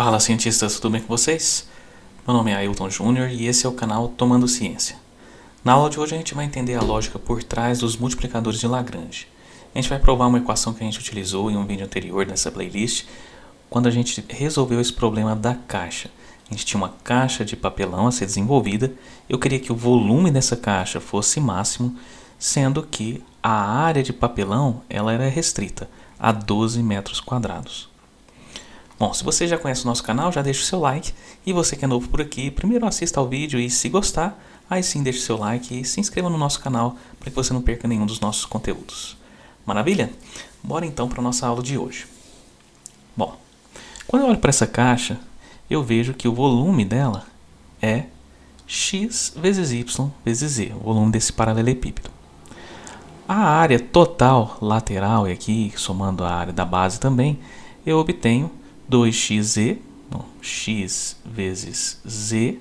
Fala, cientistas, tudo bem com vocês? Meu nome é Ailton Júnior e esse é o canal Tomando Ciência. Na aula de hoje a gente vai entender a lógica por trás dos multiplicadores de Lagrange. A gente vai provar uma equação que a gente utilizou em um vídeo anterior nessa playlist, quando a gente resolveu esse problema da caixa. A gente tinha uma caixa de papelão a ser desenvolvida, eu queria que o volume dessa caixa fosse máximo, sendo que a área de papelão ela era restrita a 12 metros quadrados. Bom, se você já conhece o nosso canal, já deixa o seu like. E você que é novo por aqui, primeiro assista ao vídeo e se gostar, aí sim deixe o seu like e se inscreva no nosso canal para que você não perca nenhum dos nossos conteúdos. Maravilha? Bora então para a nossa aula de hoje. Bom, quando eu olho para essa caixa, eu vejo que o volume dela é x vezes y vezes z, o volume desse paralelepípedo. A área total lateral, e aqui somando a área da base também, eu obtenho 2xz, então, x vezes z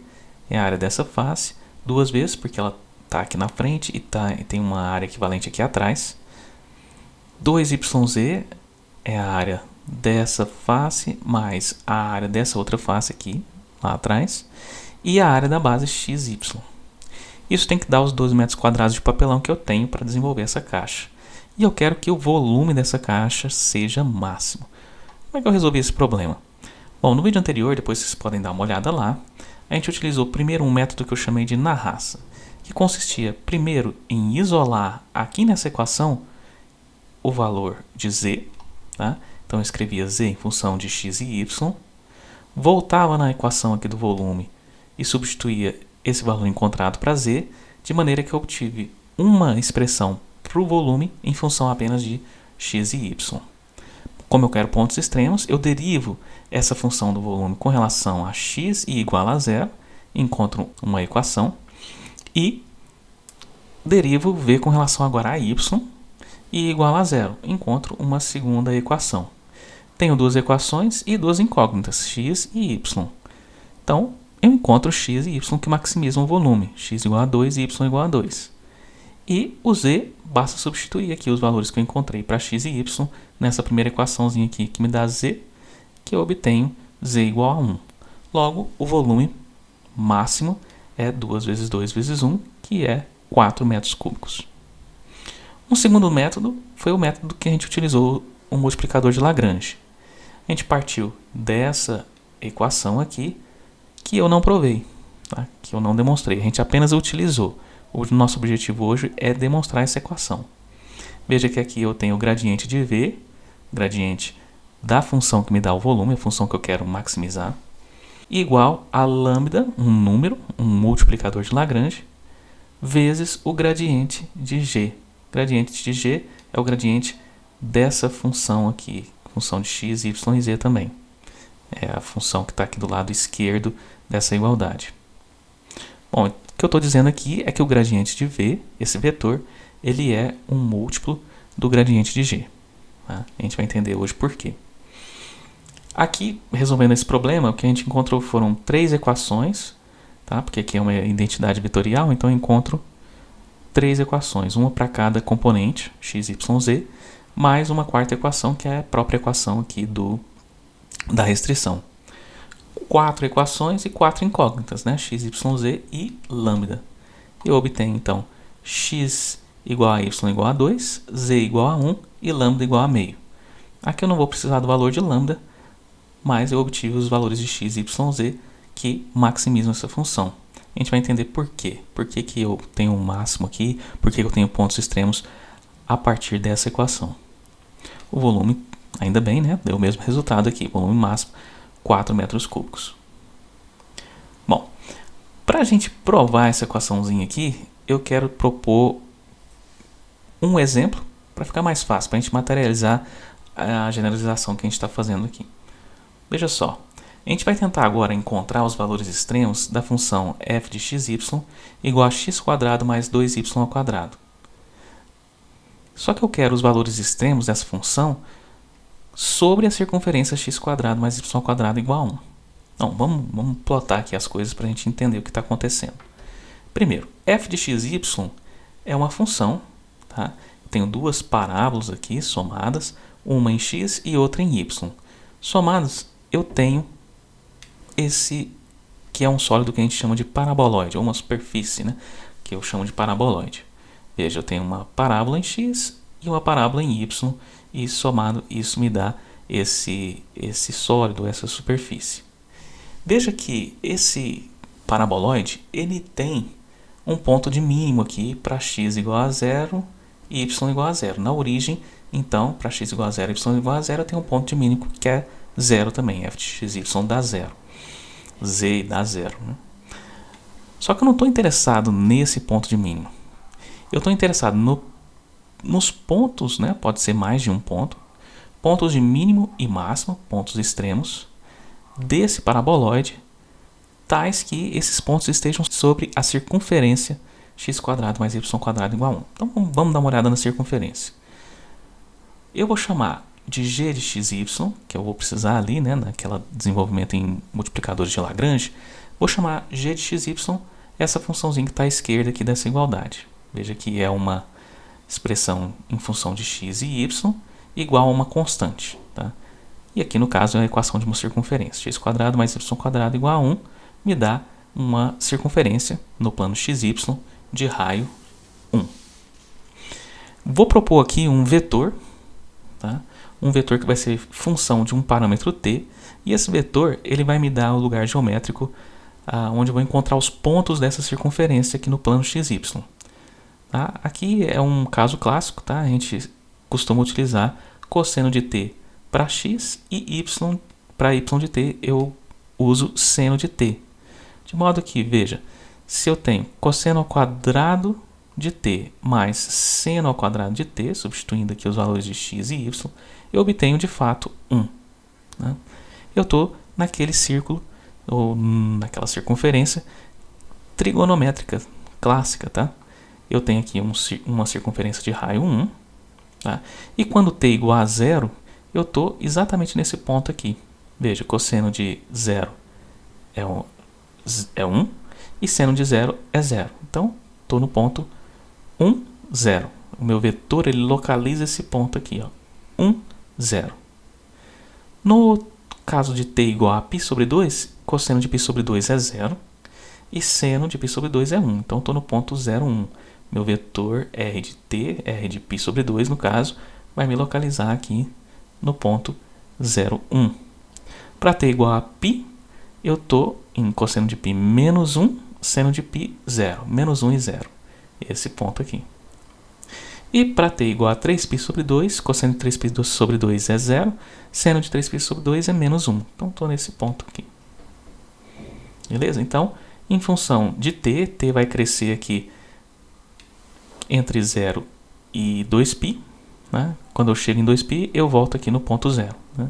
é a área dessa face, duas vezes, porque ela está aqui na frente e tem uma área equivalente aqui atrás. 2yz é a área dessa face, mais a área dessa outra face aqui, lá atrás, e a área da base xy. Isso tem que dar os 12 metros quadrados de papelão que eu tenho para desenvolver essa caixa. E eu quero que o volume dessa caixa seja máximo. Como é que eu resolvi esse problema? Bom, no vídeo anterior, depois vocês podem dar uma olhada lá, a gente utilizou primeiro um método que eu chamei de na raça, que consistia primeiro em isolar aqui nessa equação o valor de z, tá? Então eu escrevia z em função de x e y, voltava na equação aqui do volume e substituía esse valor encontrado para z, de maneira que eu obtive uma expressão para o volume em função apenas de x e y. Como eu quero pontos extremos, eu derivo essa função do volume com relação a x e igual a zero, encontro uma equação, e derivo v com relação agora a y e igual a zero, encontro uma segunda equação. Tenho duas equações e duas incógnitas, x e y. Então, eu encontro x e y que maximizam o volume, x igual a 2 e y igual a 2. E o z, basta substituir aqui os valores que eu encontrei para x e y nessa primeira equaçãozinha aqui que me dá z, que eu obtenho z igual a 1. Logo, o volume máximo é 2 vezes 2 vezes 1, que é 4 metros cúbicos. Um segundo método foi o método que a gente utilizou, o multiplicador de Lagrange. A gente partiu dessa equação aqui, que eu não provei, tá? Que eu não demonstrei, a gente apenas utilizou. O nosso objetivo hoje é demonstrar essa equação. Veja que aqui eu tenho o gradiente de v, gradiente da função que me dá o volume, a função que eu quero maximizar, igual a lambda, um número, um multiplicador de Lagrange, vezes o gradiente de g. O gradiente de g é o gradiente dessa função aqui, função de x, y e z também. É a função que está aqui do lado esquerdo dessa igualdade. Bom, o que eu estou dizendo aqui é que o gradiente de v, esse vetor, ele é um múltiplo do gradiente de g. Tá? A gente vai entender hoje por quê. Aqui, resolvendo esse problema, o que a gente encontrou foram três equações, tá? Porque aqui é uma identidade vetorial, então eu encontro três equações, uma para cada componente, x, y, z, mais uma quarta equação, que é a própria equação aqui da restrição. 4 equações e 4 incógnitas, né? x, y, z e lambda. Eu obtenho, então, x igual a y igual a 2, z igual a 1 e lambda igual a meio. Aqui eu não vou precisar do valor de lambda, mas eu obtive os valores de x, y, z que maximizam essa função. A gente vai entender por quê. Por que que eu tenho um máximo aqui, por que eu tenho pontos extremos a partir dessa equação. O volume, ainda bem, né? Deu o mesmo resultado aqui, volume máximo 4 metros cúbicos. Bom, para a gente provar essa equaçãozinha aqui, eu quero propor um exemplo para ficar mais fácil, para a gente materializar a generalização que a gente está fazendo aqui. Veja só, a gente vai tentar agora encontrar os valores extremos da função f de xy igual a x² mais 2y². Só que eu quero os valores extremos dessa função sobre a circunferência x² mais y² igual a 1. Então, vamos plotar aqui as coisas para a gente entender o que está acontecendo. Primeiro, f de xy é uma função, tá? Tenho duas parábolas aqui somadas, uma em x e outra em y. Somadas, eu tenho esse que é um sólido que a gente chama de paraboloide, ou uma superfície, né, que eu chamo de paraboloide. Veja, eu tenho uma parábola em x e uma parábola em y, e somado isso me dá esse sólido, essa superfície. Veja que esse paraboloide, ele tem um ponto de mínimo aqui para x igual a 0 e y igual a 0. Na origem, então, para x igual a 0 e y igual a 0, eu tenho um ponto de mínimo que é 0 também. f de x e y dá 0. Z dá 0. Né? Só que eu não estou interessado nesse ponto de mínimo. Eu estou interessado nos pontos, né? Pode ser mais de um ponto. Pontos de mínimo e máximo, pontos extremos, desse paraboloide, tais que esses pontos estejam sobre a circunferência x² mais y² igual a 1. Então vamos dar uma olhada na circunferência. Eu vou chamar de g de xy, que eu vou precisar ali, né, naquele desenvolvimento em multiplicadores de Lagrange, vou chamar g de xy essa funçãozinha que está à esquerda aqui dessa igualdade. Veja que é uma expressão em função de x e y igual a uma constante. Tá? E aqui no caso é a equação de uma circunferência. x² mais y² igual a 1 me dá uma circunferência no plano xy de raio 1. Vou propor aqui um vetor, tá? Um vetor que vai ser função de um parâmetro t, e esse vetor ele vai me dar o lugar geométrico onde eu vou encontrar os pontos dessa circunferência aqui no plano xy. Tá? Aqui é um caso clássico, tá? A gente costuma utilizar cosseno de t para x e y para y de t eu uso seno de t. De modo que, veja, se eu tenho cosseno ao quadrado de t mais seno ao quadrado de t, substituindo aqui os valores de x e y, eu obtenho de fato 1. Né? Eu estou naquele círculo, ou naquela circunferência trigonométrica clássica. Tá? Eu tenho aqui uma circunferência de raio 1. Tá? E quando t igual a 0, eu estou exatamente nesse ponto aqui. Veja, cosseno de 0 é 1 e seno de 0 é 0. Então, estou no ponto 1, 0. O meu vetor ele localiza esse ponto aqui, ó, 1, 0. No caso de t igual a π sobre 2, cosseno de π sobre 2 é 0 e seno de π sobre 2 é 1. Então, estou no ponto 0, 1. Meu vetor r de t, r de π sobre 2, no caso, vai me localizar aqui no ponto 0, 1. Para t igual a π, eu estou em cosseno de π menos 1, seno de π 0. Menos 1 e 0. Esse ponto aqui. E para t igual a 3π sobre 2, cosseno de 3π sobre 2 é 0. Seno de 3π sobre 2 é menos 1. Então, estou nesse ponto aqui. Beleza? Então, em função de t, t vai crescer aqui entre 0 e 2π. Né? Quando eu chego em 2π, eu volto aqui no ponto 0. Né?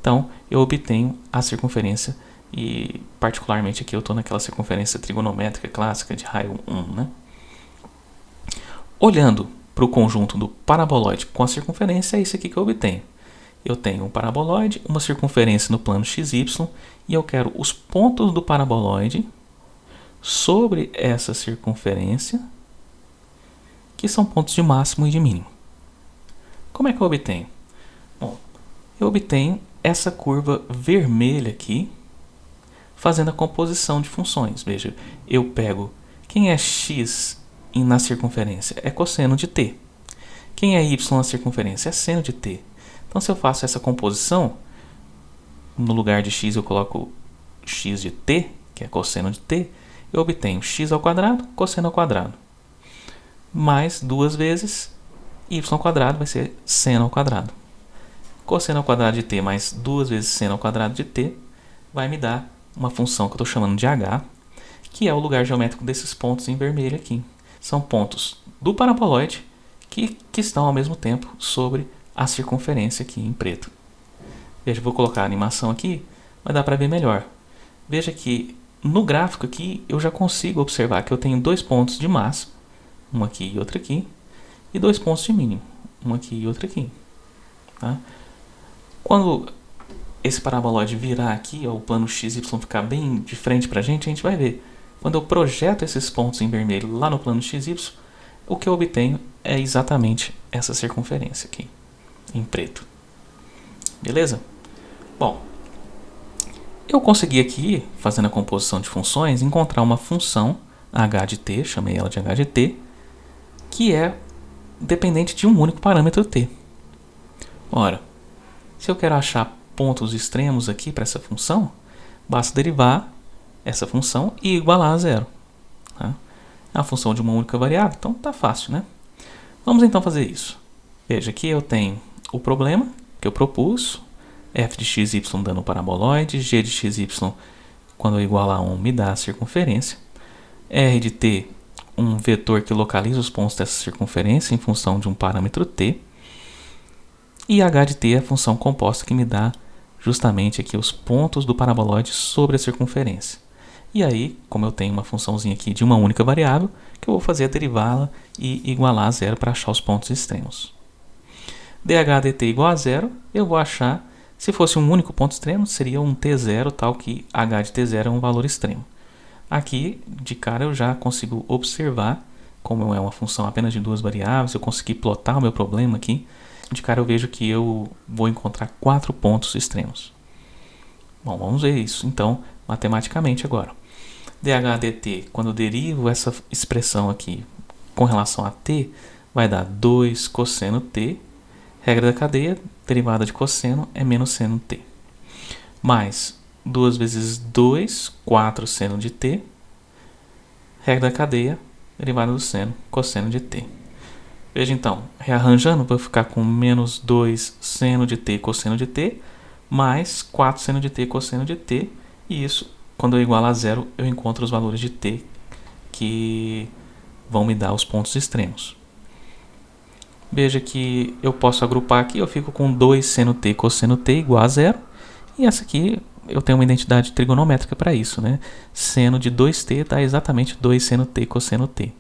Então, eu obtenho a circunferência e, particularmente, aqui eu estou naquela circunferência trigonométrica clássica de raio 1. Né? Olhando para o conjunto do paraboloide com a circunferência, é isso aqui que eu obtenho. Eu tenho um paraboloide, uma circunferência no plano xy, e eu quero os pontos do paraboloide sobre essa circunferência, que são pontos de máximo e de mínimo. Como é que eu obtenho? Bom, eu obtenho essa curva vermelha aqui, fazendo a composição de funções. Veja, eu pego quem é x na circunferência, é cosseno de t. Quem é y na circunferência, é seno de t. Então, se eu faço essa composição, no lugar de x eu coloco x de t, que é cosseno de t, eu obtenho x ao quadrado, cosseno ao quadrado, mais duas vezes y ao quadrado vai ser seno ao quadrado. Cosseno ao quadrado de t mais duas vezes seno ao quadrado de t vai me dar uma função que eu estou chamando de h, que é o lugar geométrico desses pontos em vermelho aqui. São pontos do paraboloide que estão ao mesmo tempo sobre a circunferência aqui em preto. Veja, vou colocar a animação aqui, vai dar para ver melhor. Veja que no gráfico aqui eu já consigo observar que eu tenho dois pontos de máximo, um aqui e outro aqui, e dois pontos de mínimo, um aqui e outro aqui. Tá? Quando esse paraboloide virar aqui, ó, o plano XY ficar bem de frente para a gente vai ver. Quando eu projeto esses pontos em vermelho lá no plano XY, o que eu obtenho é exatamente essa circunferência aqui, em preto. Beleza? Bom, Eu consegui aqui, fazendo a composição de funções, encontrar uma função h de t, chamei ela de h de t, que é dependente de um único parâmetro t. Ora, se eu quero achar pontos extremos aqui para essa função, basta derivar essa função e igualar a zero. Tá? É a função de uma única variável, então tá fácil, né? Vamos então fazer isso. Veja, aqui eu tenho o problema que eu propus, f de x, y dando o paraboloide, g de x, y quando eu igualar a 1 me dá a circunferência, r de t, um vetor que localiza os pontos dessa circunferência em função de um parâmetro t, e h de t é a função composta que me dá justamente aqui os pontos do paraboloide sobre a circunferência. E aí, como eu tenho uma funçãozinha aqui de uma única variável, que eu vou fazer é derivá-la e igualar a zero para achar os pontos extremos. dh dt igual a zero, eu vou achar, se fosse um único ponto extremo, seria um t0, tal que h de t0 é um valor extremo. Aqui, de cara, eu já consigo observar, como é uma função apenas de duas variáveis, eu consegui plotar o meu problema aqui, de cara eu vejo que eu vou encontrar 4 pontos extremos. Bom, vamos ver isso, então, matematicamente agora. dh dt, quando eu derivo essa expressão aqui com relação a t, vai dar 2 cosseno t, regra da cadeia, derivada de cosseno é menos seno t, mais 2 vezes 2, 4 seno de t, regra da cadeia, derivada do seno, cosseno de t. Veja então, rearranjando, vou ficar com menos 2 seno de t cosseno de t, mais 4 seno de t cosseno de t, e isso, quando eu igualo a zero, eu encontro os valores de t que vão me dar os pontos extremos. Veja que eu posso agrupar aqui, eu fico com 2 seno t cosseno t igual a zero, e essa aqui eu tenho uma identidade trigonométrica para isso, né? Seno de 2t dá exatamente 2 seno t cosseno t.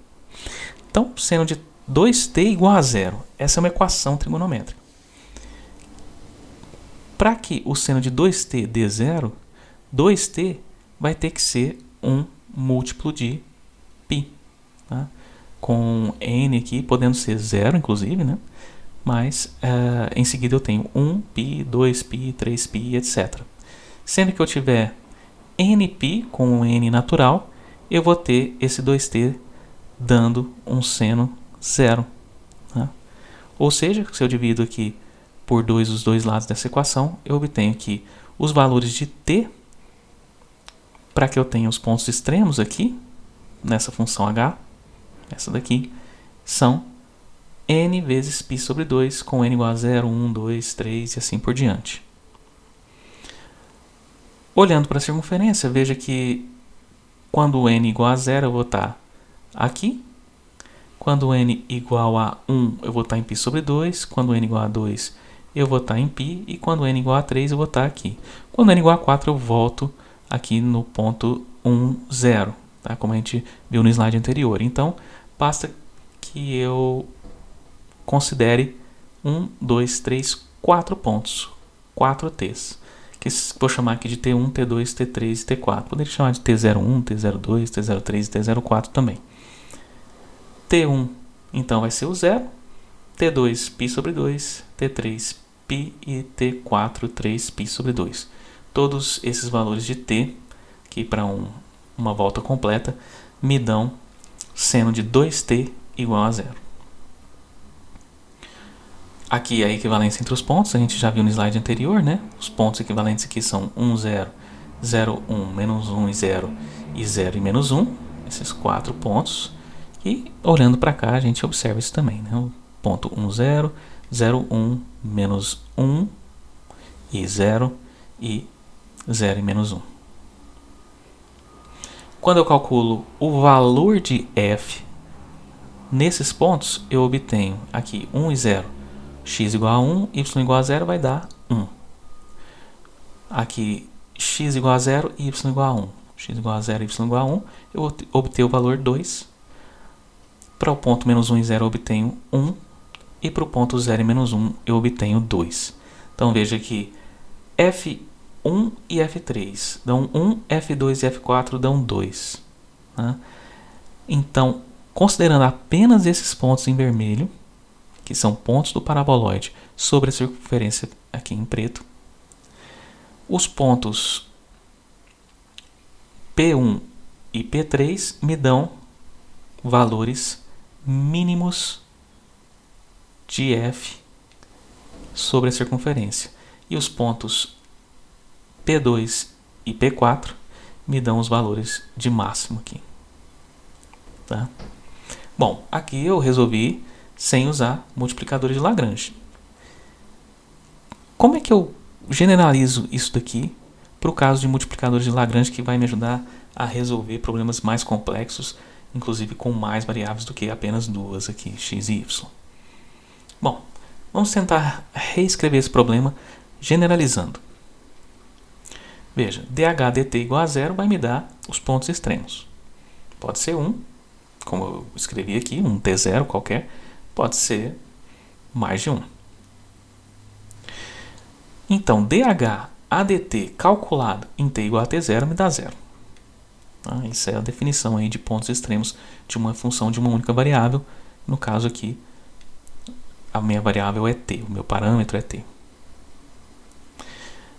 Então, seno de 2t igual a zero. Essa é uma equação trigonométrica. Para que o seno de 2t dê zero, 2t vai ter que ser um múltiplo de π. Tá? Com n aqui podendo ser zero, inclusive, né? Mas em seguida eu tenho 1π, 2π, 3π, etc. Sempre que eu tiver nπ com um n natural, eu vou ter esse 2t dando um seno zero. Tá? Ou seja, se eu divido aqui por 2 os dois lados dessa equação, eu obtenho que os valores de t, para que eu tenha os pontos extremos aqui, nessa função h, essa daqui, são n vezes π sobre 2, com n igual a 0, 1, 2, 3 e assim por diante. Olhando para a circunferência, veja que quando n igual a 0, eu vou estar aqui. Quando n igual a 1, eu vou estar em π sobre 2. Quando n igual a 2, eu vou estar em π. E quando n igual a 3, eu vou estar aqui. Quando n igual a 4, eu volto aqui no ponto 1, 0. Tá? Como a gente viu no slide anterior. Então, basta que eu considere 1, 2, 3, 4 pontos. 4 t's. Que vou chamar aqui de T1, T2, T3 e T4. Poderia chamar de T01, T02, T03 e T04 também. T1, então, vai ser o 0. T2, π sobre 2. T3, π e T4, 3π sobre 2. Todos esses valores de t, que para uma volta completa, me dão seno de 2t igual a 0. Aqui é a equivalência entre os pontos, a gente já viu no slide anterior, né? Os pontos equivalentes aqui são 1, 0, 0, 1, menos 1 e 0, e 0 e menos 1, esses 4 pontos. E olhando para cá, a gente observa isso também, né? O ponto 1, 0, 0, 1, menos 1 e 0 e 0 e menos 1. Quando eu calculo o valor de f nesses pontos, eu obtenho aqui 1 e 0. X igual a 1, y igual a 0 vai dar 1. Aqui x igual a 0 e y igual a 1. X igual a 0 e y igual a 1, eu vou obter o valor 2. Para o ponto menos 1 e 0 eu obtenho 1. E para o ponto 0 e menos 1 eu obtenho 2. Então veja que F1 e F3 dão 1, F2 e F4 dão 2. Né? Então, considerando apenas esses pontos em vermelho, que são pontos do paraboloide sobre a circunferência aqui em preto, os pontos P1 e P3 me dão valores mínimos de f sobre a circunferência. E os pontos P2 e P4 me dão os valores de máximo aqui. Tá? Bom, aqui eu resolvi sem usar multiplicadores de Lagrange. Como é que eu generalizo isso daqui para o caso de multiplicadores de Lagrange, que vai me ajudar a resolver problemas mais complexos, inclusive com mais variáveis do que apenas duas aqui, x e y? Bom, vamos tentar reescrever esse problema generalizando. Veja, dh dt igual a zero vai me dar os pontos extremos. Pode ser 1, como eu escrevi aqui, um t0 qualquer, pode ser mais de 1. Então, dh adt calculado em t igual a t0 me dá zero. Isso é a definição aí de pontos extremos de uma função de uma única variável. No caso aqui, a minha variável é t, o meu parâmetro é t.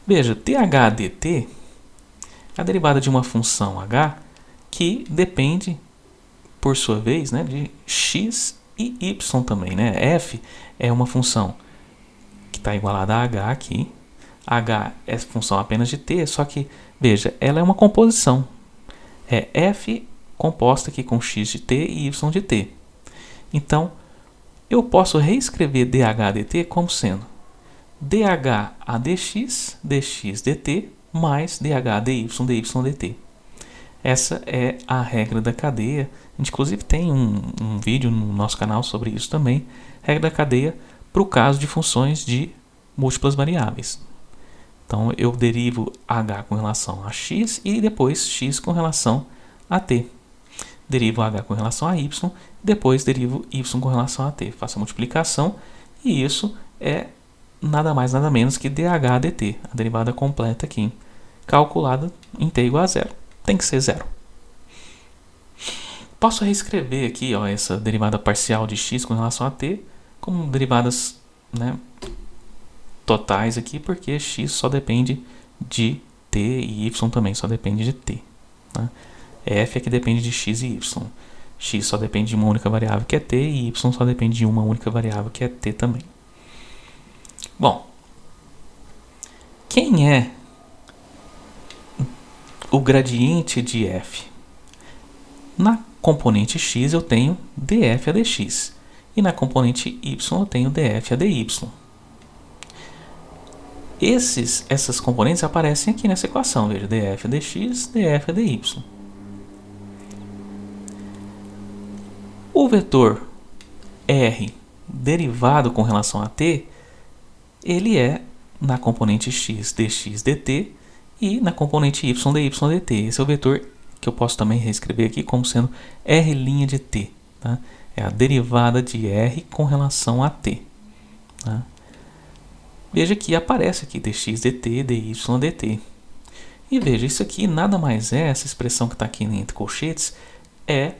Veja, dh dt é a derivada de uma função h que depende, por sua vez, né, de x e y também. Né? F é uma função que está igualada a h aqui. H é função apenas de t, só que, veja, ela é uma composição. É f composta aqui com x de t e y de t. Então, eu posso reescrever dh dt como sendo dh adx, dx dt, mais dh dy, dy dt. Essa é a regra da cadeia. A gente, inclusive, tem um vídeo no nosso canal sobre isso também. Regra da cadeia para o caso de funções de múltiplas variáveis. Então, eu derivo h com relação a x e depois x com relação a t. Derivo h com relação a y, depois derivo y com relação a t. Faço a multiplicação e isso é nada mais nada menos que dh dt, a derivada completa aqui, calculada em t igual a zero. Tem que ser zero. Posso reescrever aqui essa derivada parcial de x com relação a t como derivadas, né, totais aqui, porque x só depende de t e y também só depende de t. Né? F é que depende de x e y. X só depende de uma única variável que é t e y só depende de uma única variável que é t também. Bom, quem é o gradiente de f? Na componente x eu tenho df a dx e na componente y eu tenho df a dy. Essas componentes aparecem aqui nessa equação, veja, df a dx, df a dy. O vetor r derivado com relação a t, ele é na componente x dx dt e na componente y dy dt. Esse é o vetor que eu posso também reescrever aqui como sendo r' de t. Tá? É a derivada de r com relação a t. Tá? Veja que aparece aqui dx dt, dy dt. E veja, isso aqui nada mais é, essa expressão que está aqui entre colchetes, é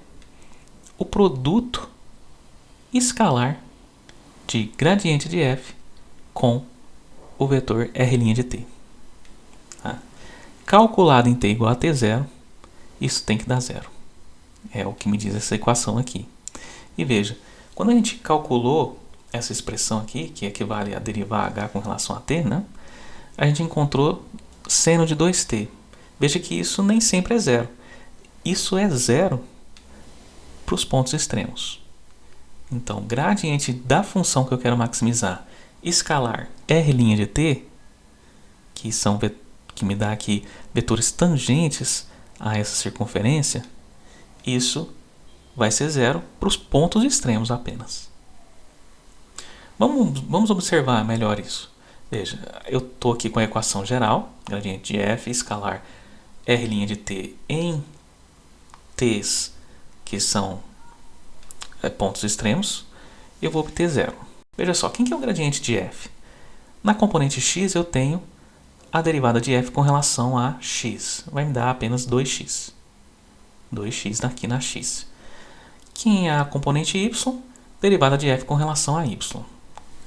o produto escalar de gradiente de f com o vetor r' de t. Tá? Calculado em t igual a t0, isso tem que dar zero. É o que me diz essa equação aqui. E veja, quando a gente calculou essa expressão aqui, que equivale a derivar h com relação a t, né? A gente encontrou seno de 2t. Veja que isso nem sempre é zero. Isso é zero para os pontos extremos. Então, gradiente da função que eu quero maximizar, escalar r' de t, que me dá aqui vetores tangentes a essa circunferência, isso vai ser zero para os pontos extremos apenas. Vamos observar melhor isso. Veja, eu estou aqui com a equação geral, gradiente de f escalar r' de t em t's que são pontos extremos, eu vou obter zero. Veja só, quem que é o gradiente de f? Na componente x eu tenho a derivada de f com relação a x. Vai me dar apenas 2x. 2x aqui na x. Quem é a componente y? Derivada de f com relação a y.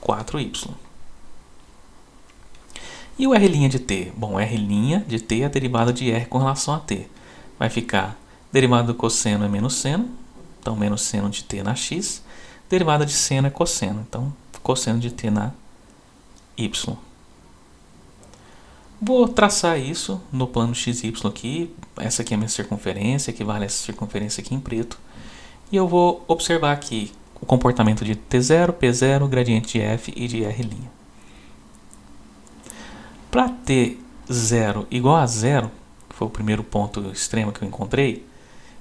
4y. E o r' de t? Bom, r' de t é a derivada de r com relação a t. vai ficar derivada do cosseno é menos seno, então menos seno de t na x. Derivada de seno é cosseno, então cosseno de t na y. Vou traçar isso no plano XY aqui. Essa aqui é a minha circunferência, equivale a essa circunferência aqui em preto. E eu vou observar aqui o comportamento de T0, P0, gradiente de F e de R'. Para T0 igual a zero, que foi o primeiro ponto extremo que eu encontrei,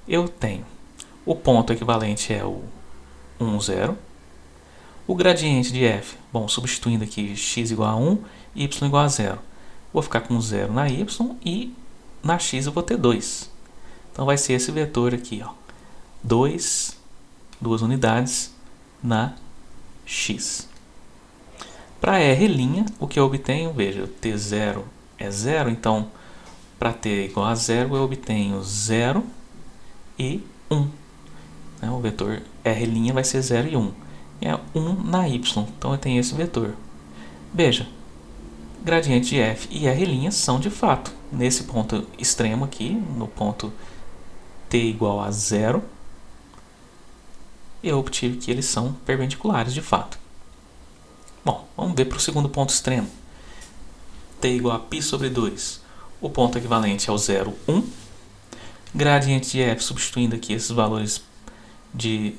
eu tenho o ponto equivalente é o 1, 0. O gradiente de F, bom, substituindo aqui x igual a 1, y igual a 0. Vou ficar com 0 na y e na x eu vou ter 2. Então vai ser esse vetor aqui, ó, 2, duas unidades na x. Para R', o que eu obtenho, veja, T0 é 0, então para t igual a 0 eu obtenho 0 e 1. O vetor R' vai ser 0 e 1. É 1 na y, então eu tenho esse vetor. Veja, gradiente de f e R' são de fato, nesse ponto extremo aqui, no ponto t igual a 0, eu obtive que eles são perpendiculares de fato. Bom, vamos ver para o segundo ponto extremo. t igual a π sobre 2. O ponto equivalente é o 0, 1. Gradiente de f, substituindo aqui esses valores de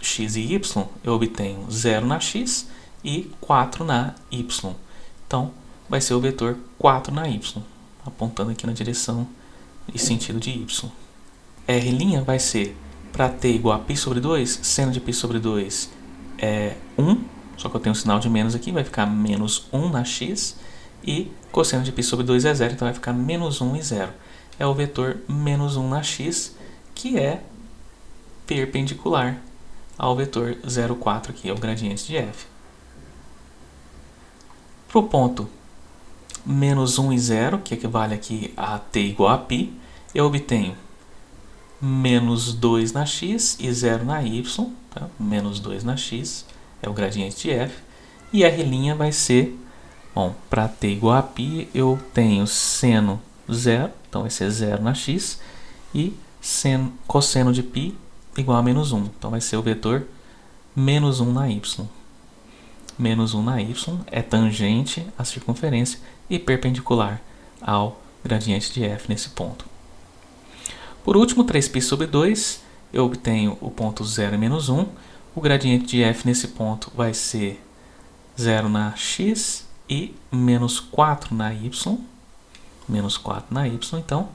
x e y, eu obtenho 0 na x e 4 na y. Então, vai ser o vetor 4 na y, apontando aqui na direção e sentido de y. R' vai ser, para t igual a π sobre 2, seno de π sobre 2 é 1, só que eu tenho um sinal de menos aqui, vai ficar menos 1 na x, e cosseno de π sobre 2 é 0, então vai ficar menos 1 e 0. É o vetor menos 1 na x, que é perpendicular ao vetor 0, 4, que é o gradiente de f. Para o ponto menos 1 e 0, que equivale aqui a t igual a π, eu obtenho menos 2 na x e 0 na y, tá? Menos 2 na x é o gradiente de f, e R' vai ser, bom, para t igual a π, eu tenho seno 0, então vai ser 0 na x, e cosseno de π igual a menos 1, então vai ser o vetor menos 1 na y. Menos 1 na y é tangente à circunferência e perpendicular ao gradiente de f nesse ponto. Por último, 3π sobre 2, eu obtenho o ponto 0 e menos 1. O gradiente de f nesse ponto vai ser 0 na x e menos 4 na y. Menos 4 na y, então.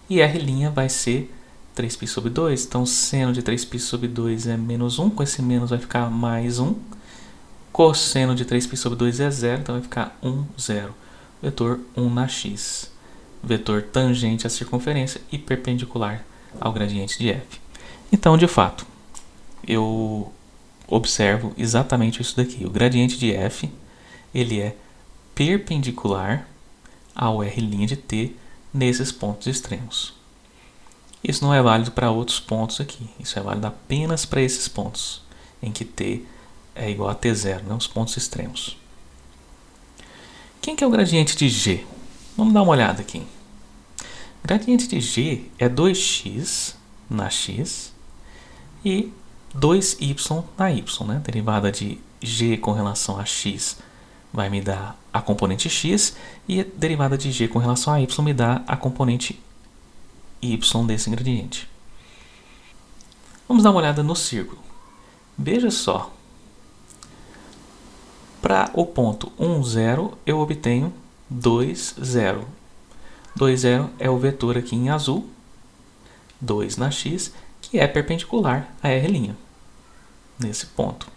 E R' vai ser 3π sobre 2. Então, seno de 3π sobre 2 é menos 1. Com esse menos vai ficar mais 1. Cosseno de 3π sobre 2 é 0. Então, vai ficar 1, 0. Vetor 1 na x. Vetor tangente à circunferência e perpendicular ao gradiente de f. Então, de fato, eu observo exatamente isso daqui. O gradiente de f, ele é perpendicular ao R' de t nesses pontos extremos. Isso não é válido para outros pontos aqui. Isso é válido apenas para esses pontos, em que t é igual a t0, né? Os pontos extremos. Quem que é o gradiente de g? Vamos dar uma olhada aqui. O gradiente de g é 2x na x e 2y na y, né? Derivada de g com relação a x vai me dar a componente x e a derivada de g com relação a y me dá a componente y desse gradiente. Vamos dar uma olhada no círculo. Veja só. Para o ponto 1, 0, eu obtenho 2, 0. 2, 0 é o vetor aqui em azul, 2 na x, que é perpendicular a R', nesse ponto.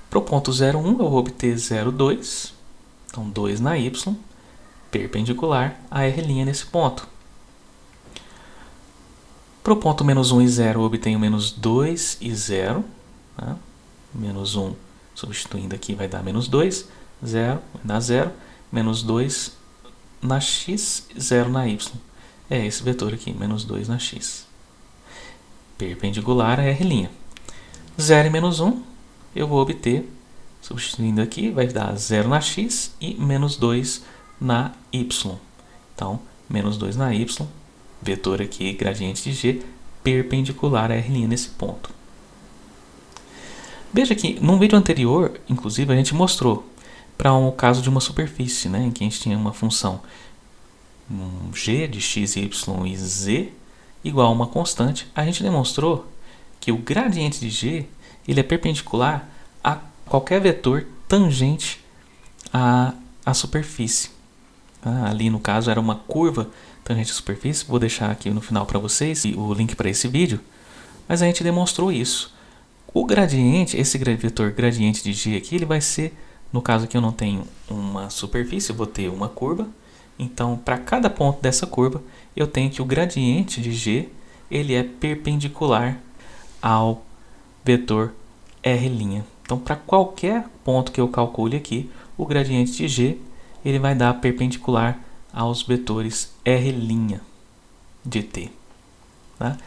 Para o ponto 0, 1, eu vou obter 0, 2, então 2 na y, perpendicular a R' nesse ponto. Para o ponto menos 1 e 0, eu obtenho menos 2 e 0, tá? Menos 1 substituindo aqui vai dar menos 2, 0 vai dar 0, menos 2 na x, 0 na y. É esse vetor aqui, menos 2 na x. Perpendicular a R'. 0 e menos 1, eu vou obter, substituindo aqui, vai dar 0 na x e menos 2 na y. Então, menos 2 na y, vetor aqui, gradiente de g, perpendicular a r' nesse ponto. Veja que no vídeo anterior, inclusive, a gente mostrou para um caso de uma superfície, né, em que a gente tinha uma função g de x, y e z igual a uma constante. A gente demonstrou que o gradiente de g ele é perpendicular a qualquer vetor tangente à superfície. Ali no caso era uma curva tangente à superfície. Vou deixar aqui no final para vocês o link para esse vídeo. Mas a gente demonstrou isso. O gradiente, esse vetor gradiente de g aqui, ele vai ser, no caso aqui eu não tenho uma superfície, eu vou ter uma curva. Então, para cada ponto dessa curva, eu tenho que o gradiente de g ele é perpendicular ao vetor r'. Então, para qualquer ponto que eu calcule aqui, o gradiente de g ele vai dar perpendicular aos vetores r' de t. Tá?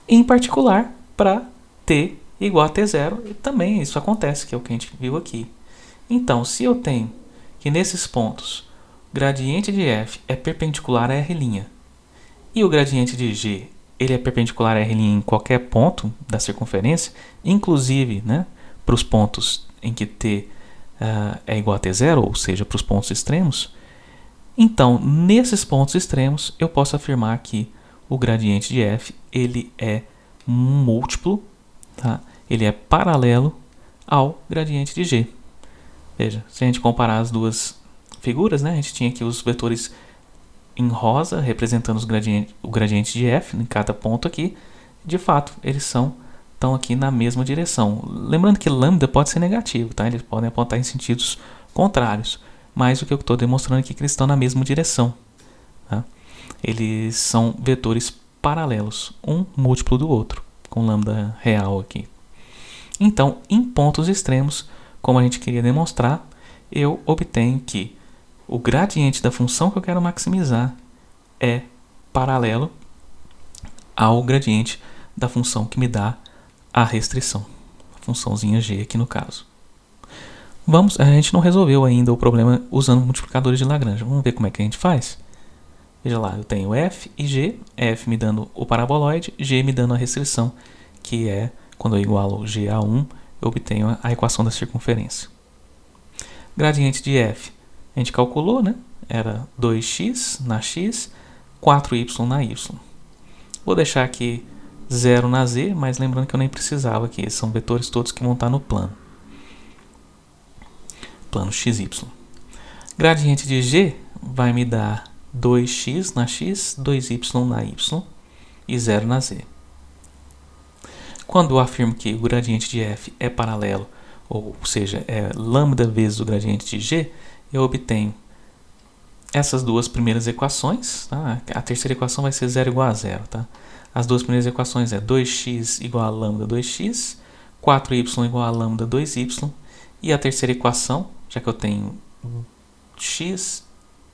Em particular, para t igual a t0, também isso acontece, que é o que a gente viu aqui. Então, se eu tenho que nesses pontos o gradiente de f é perpendicular a r' e o gradiente de g ele é perpendicular a r' em qualquer ponto da circunferência, inclusive, né, para os pontos em que t é igual a t0, ou seja, para os pontos extremos, então, nesses pontos extremos, eu posso afirmar que o gradiente de f ele é múltiplo, tá? Ele é paralelo ao gradiente de g. Veja, se a gente comparar as duas figuras, né, a gente tinha aqui os vetores em rosa representando o gradiente de f em cada ponto aqui. De fato, eles estão aqui na mesma direção. Lembrando que lambda pode ser negativo, tá? Eles podem apontar em sentidos contrários. Mas o que eu estou demonstrando aqui é que eles estão na mesma direção. Tá? Eles são vetores paralelos, um múltiplo do outro, com lambda real aqui. Então, em pontos extremos, como a gente queria demonstrar, eu obtenho que o gradiente da função que eu quero maximizar é paralelo ao gradiente da função que me dá a restrição, a funçãozinha g aqui no caso. A gente não resolveu ainda o problema usando multiplicadores de Lagrange. Vamos ver como é que a gente faz? Veja lá, eu tenho f e g, f me dando o paraboloide, g me dando a restrição, que é, quando eu igualo g a 1, eu obtenho a equação da circunferência. Gradiente de f, a gente calculou, né? Era 2x na x, 4y na y. Vou deixar aqui 0 na z, mas lembrando que eu nem precisava aqui, são vetores todos que vão estar no plano xy. Gradiente de g vai me dar 2x na x, 2y na y e 0 na z. Quando eu afirmo que o gradiente de f é paralelo, ou seja, é lambda vezes o gradiente de g, eu obtenho essas duas primeiras equações. Tá? A terceira equação vai ser 0 igual a 0. Tá? As duas primeiras equações é 2x igual a lambda 2x, 4y igual a lambda 2y, e a terceira equação, já que eu tenho x,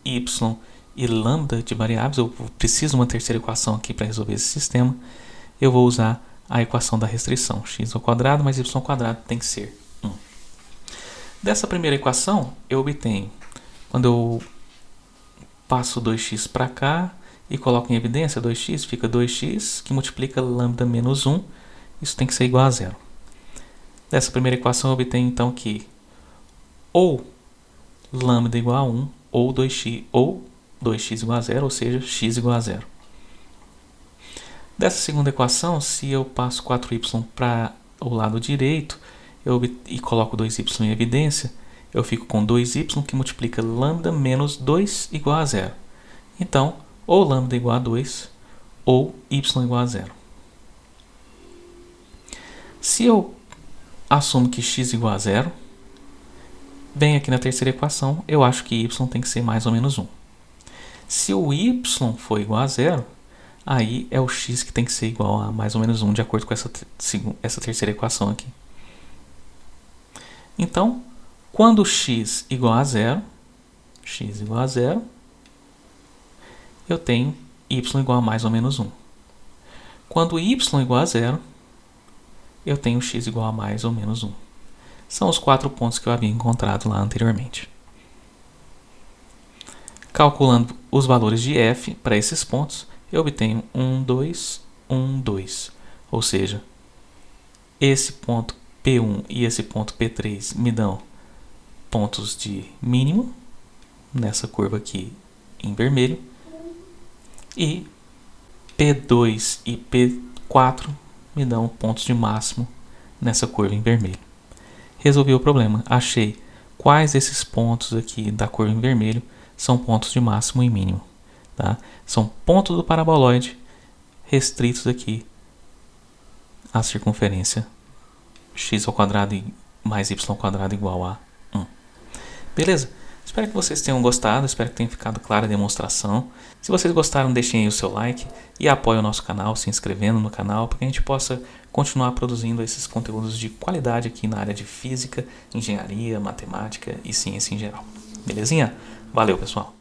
y e lambda de variáveis, eu preciso de uma terceira equação aqui para resolver esse sistema, eu vou usar a equação da restrição, x ao quadrado mais y ao quadrado tem que ser 1. Dessa primeira equação, eu obtenho, quando eu passo 2x para cá e coloco em evidência 2x, fica 2x, que multiplica lambda menos 1, isso tem que ser igual a 0. Dessa primeira equação, eu obtenho então que ou lambda igual a 1, ou 2x igual a 0, ou seja, x igual a 0. Dessa segunda equação, se eu passo 4y para o lado direito e coloco 2y em evidência, eu fico com 2y que multiplica lambda menos 2 igual a 0. Então, ou lambda igual a 2, ou y igual a 0. Se eu assumo que x igual a 0, vem aqui na terceira equação, eu acho que y tem que ser mais ou menos 1. Se o y for igual a 0, aí é o x que tem que ser igual a mais ou menos 1, de acordo com essa terceira equação aqui. Então, quando x igual a 0, eu tenho y igual a mais ou menos 1. Quando y igual a 0, eu tenho x igual a mais ou menos 1. São os 4 pontos que eu havia encontrado lá anteriormente. Calculando os valores de f para esses pontos, eu obtenho 1, 2, 1, 2. Ou seja, esse ponto P1 e esse ponto P3 me dão pontos de mínimo, nessa curva aqui em vermelho, e P2 e P4 me dão pontos de máximo nessa curva em vermelho. Resolvi o problema, achei quais desses pontos aqui da curva em vermelho são pontos de máximo e mínimo. Tá? São pontos do paraboloide restritos aqui à circunferência x² mais y² igual a 1. Beleza? Espero que vocês tenham gostado, espero que tenha ficado clara a demonstração. Se vocês gostaram, deixem aí o seu like e apoiem o nosso canal, se inscrevendo no canal, para que a gente possa continuar produzindo esses conteúdos de qualidade aqui na área de física, engenharia, matemática e ciência em geral. Belezinha? Valeu, pessoal!